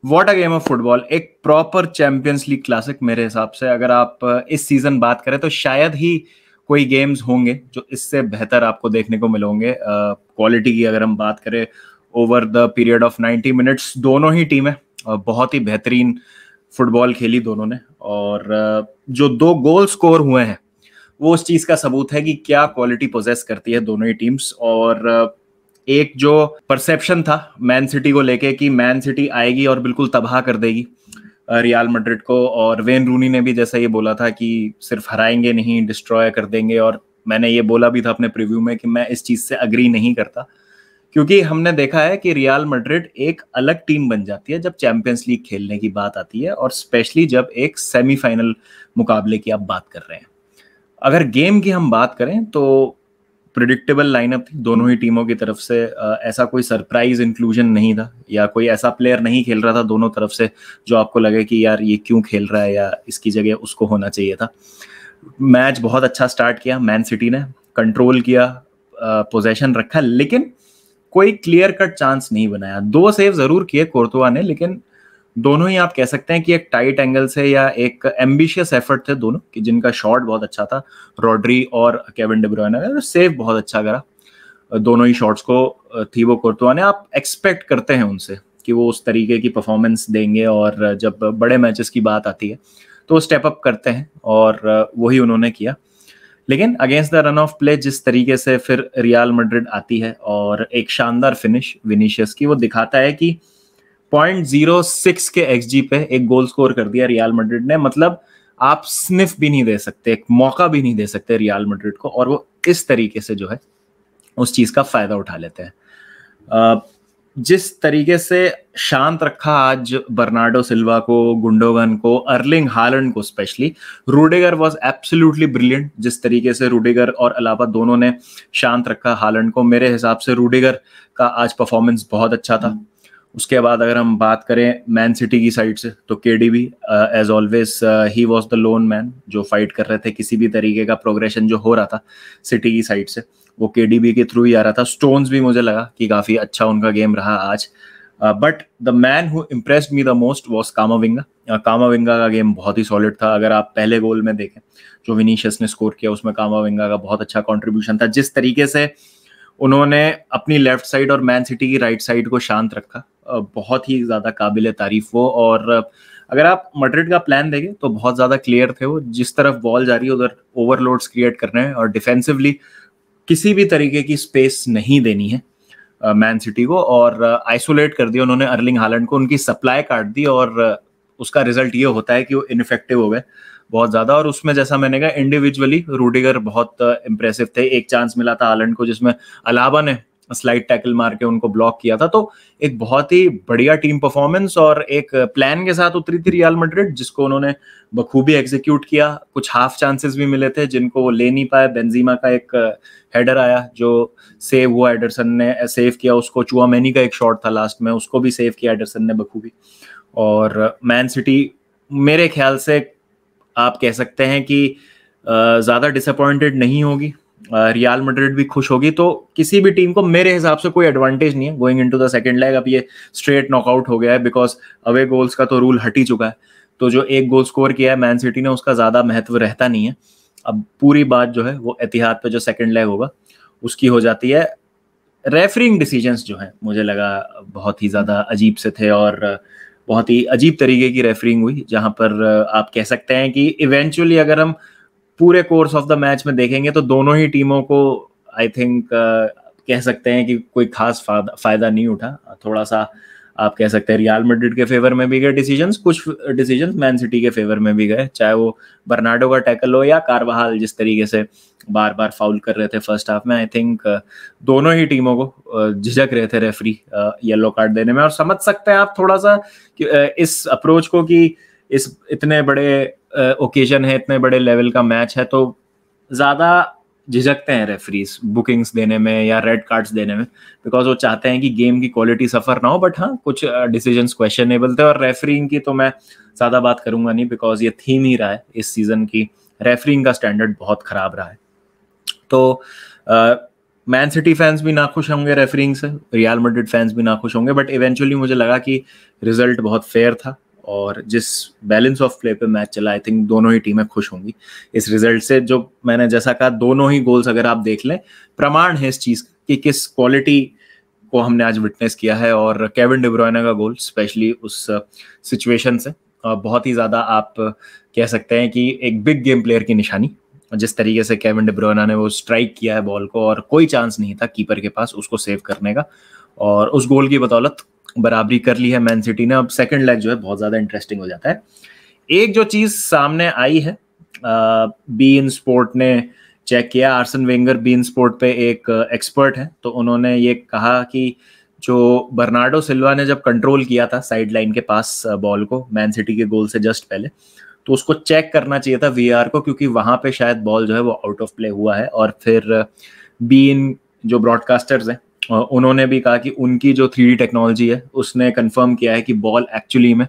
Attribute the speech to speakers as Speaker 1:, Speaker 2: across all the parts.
Speaker 1: What a game of football, एक proper champions league classic मेरे हिसाब से। अगर आप इस सीजन बात करें तो शायद ही कोई गेम्स होंगे जो इससे बेहतर आपको देखने को मिलेंगे। क्वालिटी की अगर हम बात करें over the period of 90 minutes, दोनों ही टीमें बहुत ही बेहतरीन फुटबॉल खेली दोनों ने। और जो 2 गोल स्कोर हुए हैं वो उस चीज का सबूत है कि क्या क्वालिटी पोजेस करती है दोनों ही टीम्स। और एक जो परसेप्शन था मैन सिटी को लेके कि मैन सिटी आएगी और बिल्कुल तबाह कर देगी रियल मैड्रिड को, और वेन रूनी ने भी जैसा ये बोला था कि सिर्फ हराएंगे नहीं, डिस्ट्रॉय कर देंगे। और मैंने ये बोला भी था अपने प्रीव्यू में कि मैं इस चीज से अग्री नहीं करता, क्योंकि हमने देखा है कि रियल मैड्रिड एक अलग टीम बन जाती है जब चैंपियंस लीग खेलने की बात आती है, और स्पेशली जब एक सेमीफाइनल मुकाबले की आप बात कर रहे हैं। अगर गेम की हम बात करें तो प्रिडिक्टेबल लाइनअप थी दोनों ही टीमों की तरफ से। ऐसा कोई सरप्राइज इंक्लूजन नहीं था, या कोई ऐसा प्लेयर नहीं खेल रहा था दोनों तरफ से जो आपको लगे कि यार ये क्यों खेल रहा है या इसकी जगह उसको होना चाहिए था। मैच बहुत अच्छा स्टार्ट किया मैन सिटी ने, कंट्रोल किया, पोजेशन रखा, लेकिन कोई क्लियर कट चांस नहीं बनाया। 2 सेव जरूर किए कोर्तुआ ने, लेकिन दोनों ही आप कह सकते हैं कि एक टाइट एंगल से या एक एम्बिशियस एफर्ट थे दोनों, कि जिनका शॉट बहुत अच्छा था। रॉड्री और केविन डी ब्रुयने ने सेव बहुत अच्छा करा दोनों ही शॉट्स को। थीबो कोर्तुआ ने, आप एक्सपेक्ट करते हैं उनसे कि वो उस तरीके की परफॉर्मेंस देंगे, और जब बड़े मैचेस की बात आती है तो स्टेप अप करते हैं, और वही उन्होंने किया। लेकिन against the run of play जिस तरीके से फिर रियल मैड्रिड आती है और एक शानदार फिनिश विनीशियस की, वो दिखाता है कि 0.06 के एक्सजी पे एक गोल स्कोर कर दिया रियल मैड्रिड ने। मतलब आप स्निफ भी नहीं दे सकते, एक मौका भी नहीं दे सकते रियल मैड्रिड को, और वो इस तरीके से जो है उस चीज का फायदा उठा लेते हैं। जिस तरीके से शांत रखा आज बर्नार्डो सिल्वा को, गुंडोगन को, अर्लिंग हालैंड को specially. Rudiger was absolutely brilliant, जिस तरीके से रूडिगर और अलावा दोनों ने शांत रखा हालैंड को। मेरे हिसाब से रूडिगर का आज परफॉर्मेंस बहुत अच्छा था। उसके बाद अगर हम बात करें मैन सिटी की साइड से तो केडीबी एज ऑलवेज ही वाज द लोन मैन, जो फाइट कर रहे थे। किसी भी तरीके का प्रोग्रेशन जो हो रहा था सिटी की साइड से वो केडीबी के थ्रू ही आ रहा था। स्टोन्स भी मुझे लगा कि काफी अच्छा उनका गेम रहा आज। But the man who impressed me the most was कामाविंगा। कामाविंगा का गेम बहुत ही सॉलिड था। अगर आप पहले गोल में देखें जो विनीशियस ने स्कोर किया, उसमें कामाविंगा का बहुत अच्छा कॉन्ट्रीब्यूशन था। जिस तरीके से उन्होंने अपनी लेफ्ट साइड और मैन सिटी की राइट साइड को शांत रखा, बहुत ही ज्यादा काबिल तारीफ वो। और अगर आप मैड्रिड का प्लान देखें तो बहुत ज्यादा क्लियर थे वो, जिस तरफ बॉल जा रही है उधर ओवरलोड्स क्रिएट करने हैं, और डिफेंसिवली किसी भी तरीके की स्पेस नहीं देनी है मैन सिटी को। और आइसोलेट कर दिया उन्होंने अर्लिंग हालैंड को, उनकी सप्लाई काट दी, और उसका रिजल्ट ये होता है कि वो इनफेक्टिव हो गए बहुत ज्यादा। और उसमें जैसा मैंने कहा इंडिविजुअली रूडिगर बहुत इंप्रेसिव थे। एक चांस मिला था हालैंड को जिसमें अलाबा ने स्लाइड टैकल मार के उनको ब्लॉक किया था। तो एक बहुत ही बढ़िया टीम परफॉर्मेंस और एक प्लान के साथ उतरी थी रियल मैड्रिड, जिसको उन्होंने बखूबी एग्जीक्यूट किया। कुछ हाफ चांसेस भी मिले थे जिनको वो ले नहीं पाए। बेंजीमा का एक हेडर आया जो सेव हुआ, एडरसन ने सेव किया उसको। चुआमेनी का एक शॉट था लास्ट में, उसको भी सेव किया एडरसन ने बखूबी। और मैन सिटी मेरे ख्याल से आप कह सकते हैं कि ज्यादा डिसअपॉइंटेड नहीं होगी, रियल मैड्रिड भी खुश होगी। तो किसी भी टीम को मेरे हिसाब से कोई एडवांटेज नहीं है going into the second leg. अब ये स्ट्रेट नॉकआउट हो गया है, बिकॉज अवे गोल्स का तो रूल हट ही चुका है। तो जो एक गोल स्कोर किया है मैन सिटी ने, उसका ज्यादा महत्व रहता नहीं है। अब पूरी बात जो है वो एतिहाद पे जो सेकंड लेग होगा उसकी हो जाती है। रेफरिंग डिसीजंस जो है मुझे लगा बहुत ही ज्यादा अजीब से थे, और बहुत ही अजीब तरीके की रेफरिंग हुई, जहां पर आप कह सकते हैं कि इवेंचुअली अगर हम पूरे कोर्स ऑफ द मैच में देखेंगे तो दोनों ही टीमों को आई थिंक कह सकते हैं कि कोई खास फायदा नहीं उठा। थोड़ा सा आप कह सकते हैं रियल मैड्रिड के फेवर में भी गए डिसीजंस, कुछ डिसीजंस मैन सिटी के फेवर में भी गए, चाहे वो बर्नार्डो का टैकल हो या कारवाहाल जिस तरीके से बार बार फाउल कर रहे थे फर्स्ट हाफ में। आई थिंक दोनों ही टीमों को झिझक रहे थे रेफरी येलो कार्ड देने में। और समझ सकते हैं आप थोड़ा सा इस अप्रोच को कि इस इतने बड़े ओकेजन है, इतने बड़े लेवल का मैच है, तो ज्यादा झिझकते हैं रेफरीज बुकिंग्स देने में या रेड कार्ड्स देने में, बिकॉज वो चाहते हैं कि गेम की क्वालिटी सफर ना हो। बट हाँ, कुछ डिसीजंस क्वेश्चनेबल थे। और रेफरिंग की तो मैं ज्यादा बात करूंगा नहीं, बिकॉज ये थीम ही रहा है इस सीजन की, रेफरिंग का स्टैंडर्ड बहुत खराब रहा है। तो मैन सिटी फैंस भी नाखुश होंगे रेफरिंग से, रियल मैड्रिड फैंस भी नाखुश होंगे, बट इवेंचुअली मुझे लगा कि रिजल्ट बहुत फेयर था और जिस बैलेंस ऑफ प्ले पे मैच चला, आई थिंक दोनों ही टीमें खुश होंगी इस रिजल्ट से। जो मैंने जैसा कहा, दोनों ही गोल्स अगर आप देख लें, प्रमाण है इस चीज की किस क्वालिटी को हमने आज विटनेस किया है। और केविन डी ब्रुयने का गोल स्पेशली उस सिचुएशन से बहुत ही ज्यादा आप कह सकते हैं कि एक बिग गेम प्लेयर की निशानी। जिस तरीके से केविन डी ब्रुयने ने वो स्ट्राइक किया है बॉल को और कोई चांस नहीं था कीपर के पास उसको सेव करने का, और उस गोल की बदौलत बराबरी कर ली है मैन सिटी ने। अब सेकंड लेग जो है बहुत ज्यादा इंटरेस्टिंग हो जाता है। एक जो चीज सामने आई है, बी इन स्पोर्ट ने चेक किया, arson Wenger be in sport पे एक एक्सपर्ट है, तो उन्होंने ये कहा कि जो बर्नार्डो सिल्वा ने जब कंट्रोल किया था साइड लाइन के पास बॉल को मैन सिटी के गोल से जस्ट पहले, तो उसको चेक करना चाहिए था वीआर को, क्योंकि वहां पे शायद बॉल जो है वो आउट ऑफ प्ले हुआ है। और फिर बीन जो ब्रॉडकास्टर्स हैं उन्होंने भी कहा कि उनकी जो 3D टेक्नोलॉजी है उसने कंफर्म किया है कि बॉल एक्चुअली में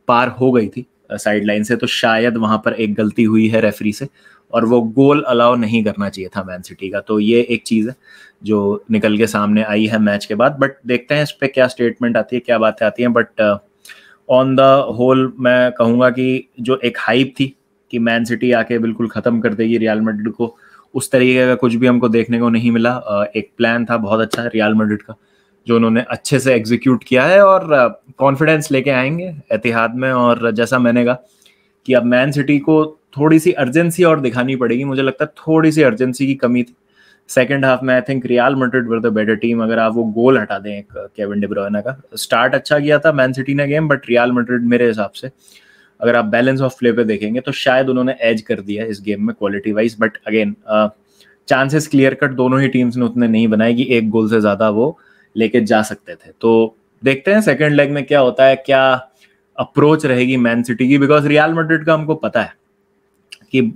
Speaker 1: पार हो गई थी साइड लाइन से, तो शायद वहां पर एक गलती हुई है रेफरी से और वो गोल अलाउ नहीं करना चाहिए था मैन सिटी का। तो ये एक चीज है जो निकल के सामने आई है मैच के बाद, बट देखते हैं इस पे क्या स्टेटमेंट आती है, क्या बातें आती हैं। बट ऑन द होल मैं कहूंगा कि जो एक हाइप थी कि मैन सिटी आके बिल्कुल खत्म कर देगी रियल मैड्रिड को, उस तरीके का कुछ भी हमको देखने को नहीं मिला। एक प्लान था बहुत अच्छा रियल मैड्रिड का जो उन्होंने अच्छे से एग्जीक्यूट किया है और कॉन्फिडेंस लेके आएंगे एतिहाद में। और जैसा मैंने कहा कि अब मैन सिटी को थोड़ी सी अर्जेंसी और दिखानी पड़ेगी, मुझे लगता है थोड़ी सी अर्जेंसी की कमी थी सेकंड हाफ में। I think real Madrid were the better team. अगर आप वो गोल हटा दें एक केविन डी ब्रुयने का, स्टार्ट अच्छा किया था मैन सिटी ने गेम, बट रियल मैड्रिड मेरे हिसाब से अगर आप बैलेंस ऑफ प्ले पे देखेंगे तो शायद उन्होंने एज कर दिया इस गेम में quality wise. But again chances clear cut दोनों ही टीम्स ने उतने नहीं बनाए कि एक गोल से ज्यादा वो लेके जा सकते थे। तो देखते हैं सेकंड लेग में क्या होता है, क्या अप्रोच रहेगी मैन सिटी की, बिकॉज रियल मैड्रिड का हमको पता है कि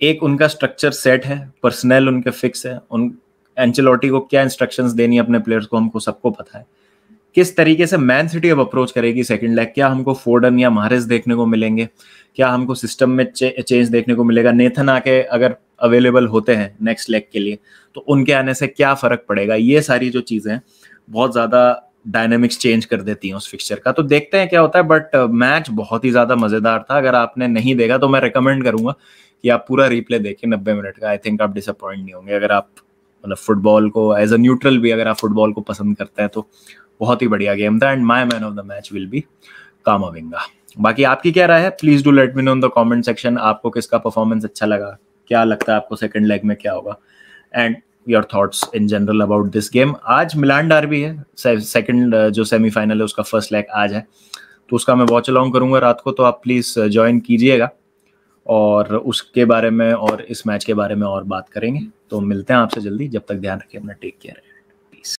Speaker 1: एक उनका स्ट्रक्चर सेट है, पर्सनल उनके फिक्स है, उन एंचेलोटी को क्या इंस्ट्रक्शंस देनी है अपने प्लेयर्स को हमको सबको पता है। किस तरीके से मैन सिटी अब अप्रोच करेगी सेकंड लेग, क्या हमको फोर्डन या माहरेज देखने को मिलेंगे, क्या हमको सिस्टम में चेंज देखने को मिलेगा, नेथन आके अगर अवेलेबल होते हैं नेक्स्ट लेग के लिए तो उनके आने से क्या फर्क पड़ेगा, ये सारी जो चीजें बहुत ज्यादा डायनेमिक्स चेंज कर देती हैं उस फिक्सचर का। तो देखते हैं क्या होता है। बट मैच बहुत ही ज्यादा मजेदार था। अगर आपने नहीं देखा तो मैं रिकमेंड करूंगा कि आप पूरा रिप्ले देखें 90 मिनट का। आई थिंक आप डिसअपॉइंट नहीं होंगे। अगर आप मतलब फुटबॉल को एज अ न्यूट्रल भी अगर आप फुटबॉल को पसंद करते हैं तो बहुत ही बढ़िया गेम था। And my man of the match will be कामाविंगा। बाकी आपकी क्या राय है, please do let me know in the comment section. आपको किसका परफॉर्मेंस अच्छा लगा, क्या लगता है आपको सेकंड लेग में क्या होगा, and your thoughts in general about this game. आज मिलान डार्बी है, सेकंड जो सेमीफाइनल है उसका फर्स्ट लेग आज है, तो उसका मैं वॉच अलॉन्ग करूंगा रात को, तो आप प्लीज ज्वाइन कीजिएगा और उसके बारे में और इस मैच के बारे में और बात करेंगे। तो मिलते हैं आपसे जल्दी, जब तक ध्यान रखिए अपना, टेक केयर।